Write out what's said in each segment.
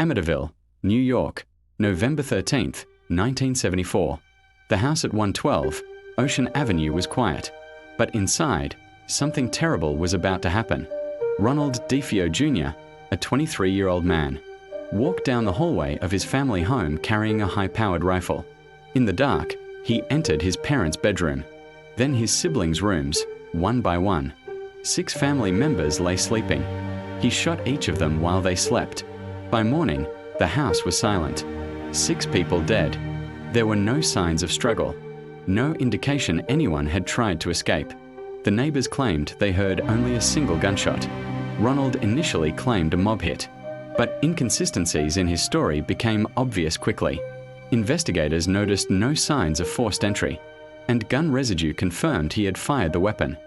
Amityville, New York, November 13, 1974. The house at 112 Ocean Avenue was quiet, but inside, something terrible was about to happen. Ronald DeFeo Jr., a 23-year-old man, walked down the hallway of his family home carrying a high-powered rifle. In the dark, he entered his parents' bedroom, then his siblings' rooms, one by one. 6 family members lay sleeping. He shot each of them while they slept. By morning, the house was silent. 6 people dead. There were no signs of struggle, no indication anyone had tried to escape. The neighbors claimed they heard only a single gunshot. Ronald initially claimed a mob hit, but inconsistencies in his story became obvious quickly. Investigators noticed no signs of forced entry, and gun residue confirmed he had fired the weapon.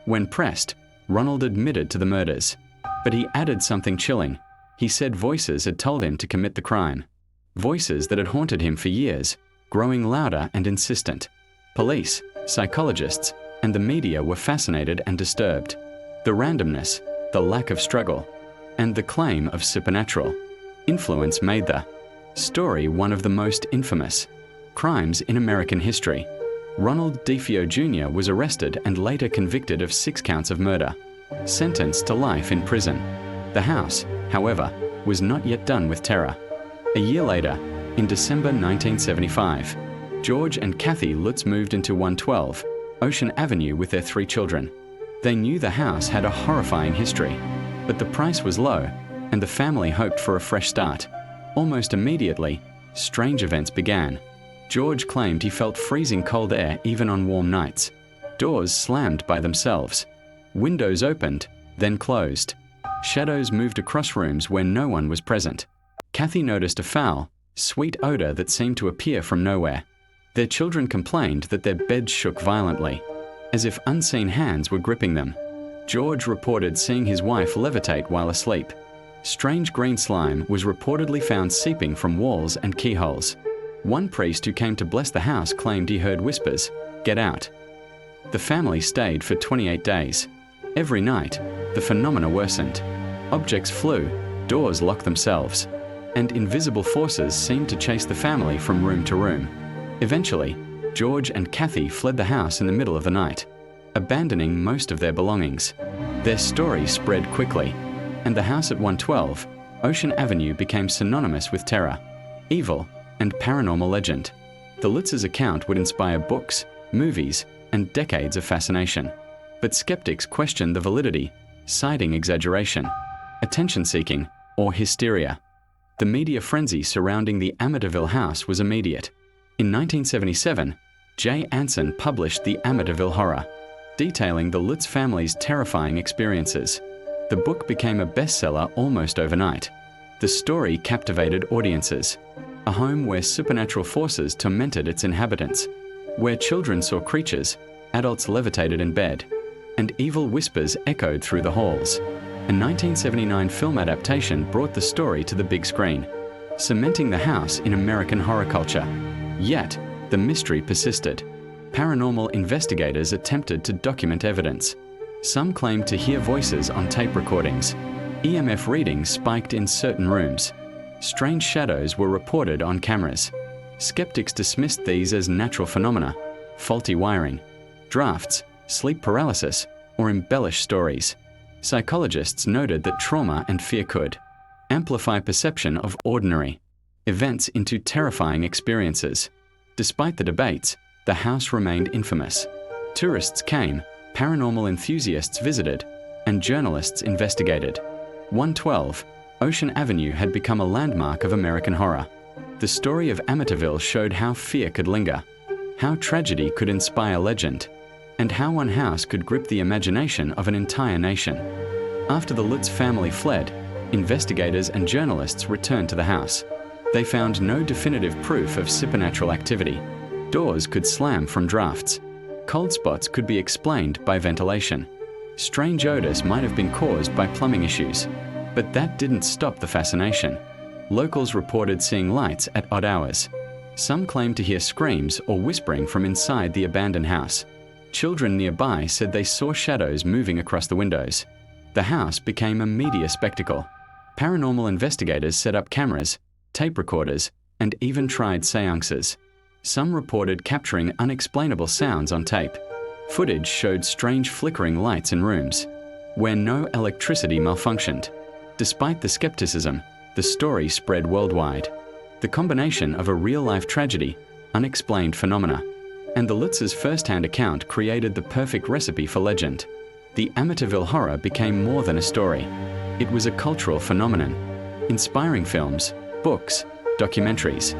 When pressed, Ronald admitted to the murders, but he added something chilling. He said voices had told him to commit the crime. Voices that had haunted him for years, growing louder and insistent. Police, psychologists, and the media were fascinated and disturbed. The randomness, the lack of struggle, and the claim of supernatural influence made the story one of the most infamous crimes in American history. Ronald DeFeo Jr. was arrested and later convicted of 6 counts of murder, sentenced to life in prison. The house, however, was not yet done with terror. A year later, in December 1975, George and Kathy Lutz moved into 112 Ocean Avenue with their 3 children. They knew the house had a horrifying history, but the price was low, and the family hoped for a fresh start. Almost immediately, strange events began. George claimed he felt freezing cold air even on warm nights. Doors slammed by themselves. Windows opened, then closed. Shadows moved across rooms where no one was present. Kathy noticed a foul, sweet odor that seemed to appear from nowhere. Their children complained that their beds shook violently, as if unseen hands were gripping them. George reported seeing his wife levitate while asleep. Strange green slime was reportedly found seeping from walls and keyholes. One priest who came to bless the house claimed he heard whispers, "Get out." The family stayed for 28 days. Every night, the phenomena worsened. Objects flew, doors locked themselves, and invisible forces seemed to chase the family from room to room. Eventually, George and Kathy fled the house in the middle of the night, abandoning most of their belongings. Their story spread quickly, and the house at 112 Ocean Avenue became synonymous with terror, evil, and paranormal legend. The Lutz's account would inspire books, movies, and decades of fascination. But skeptics questioned the validity, citing exaggeration, attention-seeking, or hysteria. The media frenzy surrounding the Amityville house was immediate. In 1977, Jay Anson published The Amityville Horror, detailing the Lutz family's terrifying experiences. The book became a bestseller almost overnight. The story captivated audiences. A home where supernatural forces tormented its inhabitants, where children saw creatures, adults levitated in bed, and evil whispers echoed through the halls. A 1979 film adaptation brought the story to the big screen, cementing the house in American horror culture. Yet, the mystery persisted. Paranormal investigators attempted to document evidence. Some claimed to hear voices on tape recordings. EMF readings spiked in certain rooms. Strange shadows were reported on cameras. Skeptics dismissed these as natural phenomena, faulty wiring, drafts, sleep paralysis, or embellished stories. Psychologists noted that trauma and fear could amplify perception of ordinary events into terrifying experiences. Despite the debates, the house remained infamous. Tourists came, paranormal enthusiasts visited, and journalists investigated. 112 Ocean Avenue had become a landmark of American horror. The story of Amityville showed how fear could linger, how tragedy could inspire legend, and how one house could grip the imagination of an entire nation. After the Lutz family fled, investigators and journalists returned to the house. They found no definitive proof of supernatural activity. Doors could slam from drafts. Cold spots could be explained by ventilation. Strange odors might have been caused by plumbing issues. But that didn't stop the fascination. Locals reported seeing lights at odd hours. Some claimed to hear screams or whispering from inside the abandoned house. Children nearby said they saw shadows moving across the windows. The house became a media spectacle. Paranormal investigators set up cameras, tape recorders, and even tried seances. Some reported capturing unexplainable sounds on tape. Footage showed strange flickering lights in rooms, where no electricity malfunctioned. Despite the skepticism, the story spread worldwide. The combination of a real-life tragedy, unexplained phenomena, and the Lutz's first-hand account created the perfect recipe for legend. The Amityville Horror became more than a story. It was a cultural phenomenon, inspiring films, books, documentaries,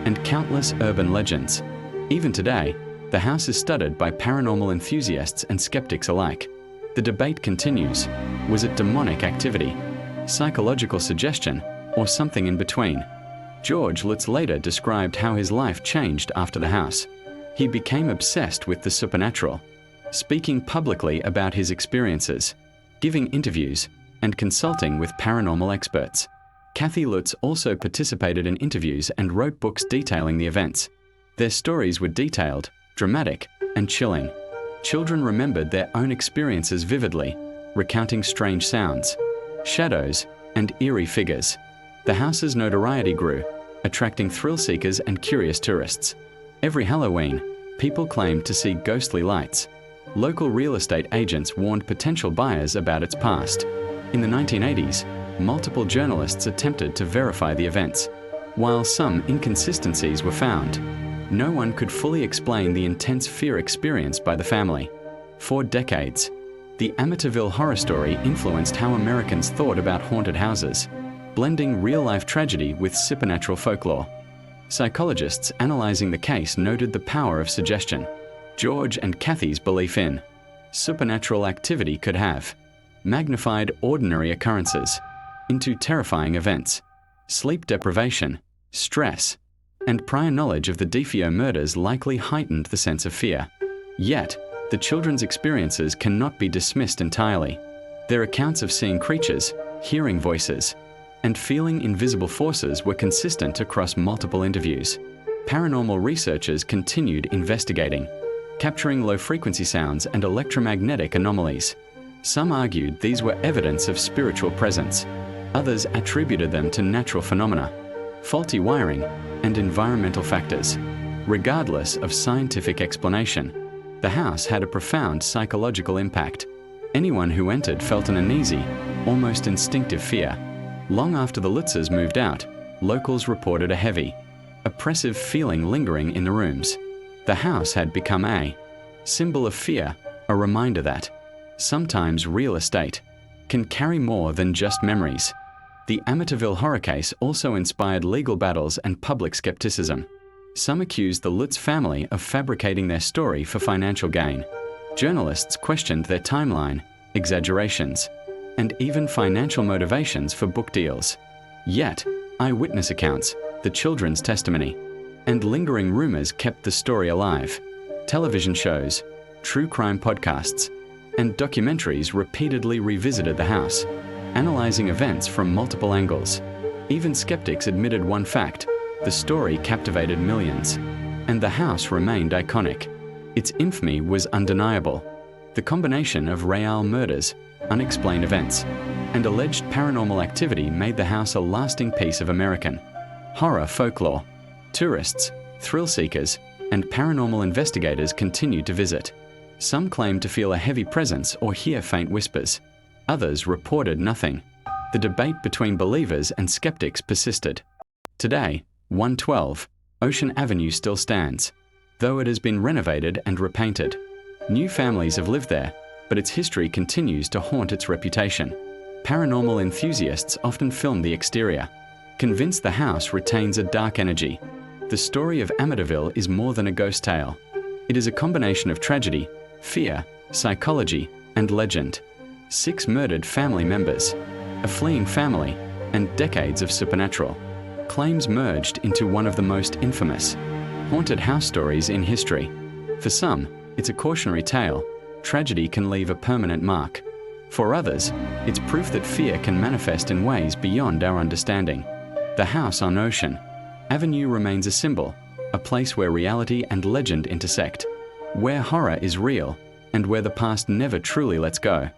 and countless urban legends. Even today, the house is studied by paranormal enthusiasts and skeptics alike. The debate continues. Was it demonic activity, psychological suggestion, or something in between? George Lutz later described how his life changed after the house. He became obsessed with the supernatural, speaking publicly about his experiences, giving interviews, and consulting with paranormal experts. Kathy Lutz also participated in interviews and wrote books detailing the events. Their stories were detailed, dramatic, and chilling. Children remembered their own experiences vividly, recounting strange sounds, shadows, and eerie figures. The house's notoriety grew, attracting thrill-seekers and curious tourists. Every Halloween, people claimed to see ghostly lights. Local real estate agents warned potential buyers about its past. In the 1980s, multiple journalists attempted to verify the events. While some inconsistencies were found, no one could fully explain the intense fear experienced by the family. For decades, the Amityville horror story influenced how Americans thought about haunted houses, blending real-life tragedy with supernatural folklore. Psychologists analyzing the case noted the power of suggestion. George and Kathy's belief in supernatural activity could have magnified ordinary occurrences into terrifying events. Sleep deprivation, stress, and prior knowledge of the DeFeo murders likely heightened the sense of fear. Yet, the children's experiences cannot be dismissed entirely. Their accounts of seeing creatures, hearing voices, and feeling invisible forces were consistent across multiple interviews. Paranormal researchers continued investigating, capturing low-frequency sounds and electromagnetic anomalies. Some argued these were evidence of spiritual presence. Others attributed them to natural phenomena, faulty wiring, and environmental factors. Regardless of scientific explanation, the house had a profound psychological impact. Anyone who entered felt an uneasy, almost instinctive fear. Long after the Lutzes moved out, locals reported a heavy, oppressive feeling lingering in the rooms. The house had become a symbol of fear, a reminder that sometimes real estate can carry more than just memories. The Amityville horror case also inspired legal battles and public skepticism. Some accused the Lutz family of fabricating their story for financial gain. Journalists questioned their timeline, exaggerations, and even financial motivations for book deals. Yet, eyewitness accounts, the children's testimony, and lingering rumors kept the story alive. Television shows, true crime podcasts, and documentaries repeatedly revisited the house, analyzing events from multiple angles. Even skeptics admitted one fact: the story captivated millions, and the house remained iconic. Its infamy was undeniable. The combination of real murders, unexplained events, and alleged paranormal activity made the house a lasting piece of American horror folklore. Tourists, thrill seekers, and paranormal investigators continued to visit. Some claimed to feel a heavy presence or hear faint whispers. Others reported nothing. The debate between believers and skeptics persisted. Today, 112 Ocean Avenue still stands, though it has been renovated and repainted. New families have lived there, but its history continues to haunt its reputation. Paranormal enthusiasts often film the exterior, convinced the house retains a dark energy. The story of Amityville is more than a ghost tale. It is a combination of tragedy, fear, psychology, and legend. 6 murdered family members, a fleeing family, and decades of supernatural claims merged into one of the most infamous haunted house stories in history. For some, it's a cautionary tale. Tragedy can leave a permanent mark. For others, it's proof that fear can manifest in ways beyond our understanding. The house on Ocean Avenue remains a symbol, a place where reality and legend intersect, where horror is real, and where the past never truly lets go.